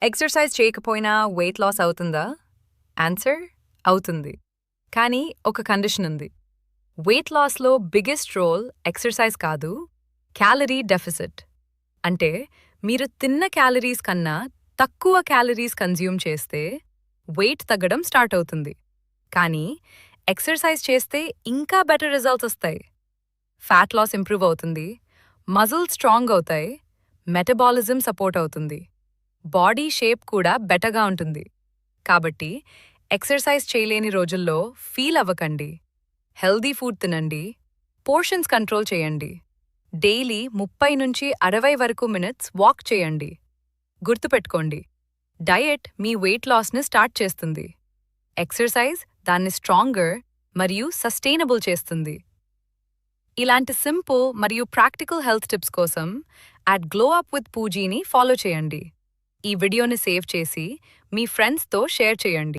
Exercise చేయకపోయినా weight loss అవుతుందా? Answer అవుతుంది. కానీ ఒక కండిషన్ ఉంది. వెయిట్ లాస్‌లో బిగ్గెస్ట్ రోల్ ఎక్సర్సైజ్ కాదు, క్యాలరీ డెఫిసిట్. అంటే మీరు తిన్న క్యాలరీస్ కన్నా తక్కువ క్యాలరీస్ కన్జ్యూమ్ చేస్తే వెయిట్ తగ్గడం స్టార్ట్ అవుతుంది. కానీ ఎక్సర్సైజ్ చేస్తే ఇంకా బెటర్ రిజల్ట్స్ వస్తాయి. ఫ్యాట్ లాస్ ఇంప్రూవ్ అవుతుంది, మజిల్స్ స్ట్రాంగ్ అవుతాయి, మెటబాలిజం సపోర్ట్ అవుతుంది, బాడీ షేప్ కూడా బెటర్గా ఉంటుంది. కాబట్టి ఎక్సర్సైజ్ చేయలేని రోజుల్లో ఫీల్ అవ్వకండి. హెల్దీ ఫుడ్ తినండి, పోర్షన్స్ కంట్రోల్ చేయండి, డైలీ 30 నుంచి 60 వరకు మినిట్స్ వాక్ చేయండి. గుర్తుపెట్టుకోండి, డయట్ మీ వెయిట్ లాస్ని స్టార్ట్ చేస్తుంది, ఎక్సర్సైజ్ దాన్ని స్ట్రాంగర్ మరియు సస్టైనబుల్ చేస్తుంది. ఇలాంటి సింపుల్ మరియు ప్రాక్టికల్ హెల్త్ టిప్స్ కోసం @GlowUpWithPoojiని ఫాలో చేయండి. ఈ వీడియోని సేవ్ చేసి మీ ఫ్రెండ్స్తో షేర్ చేయండి.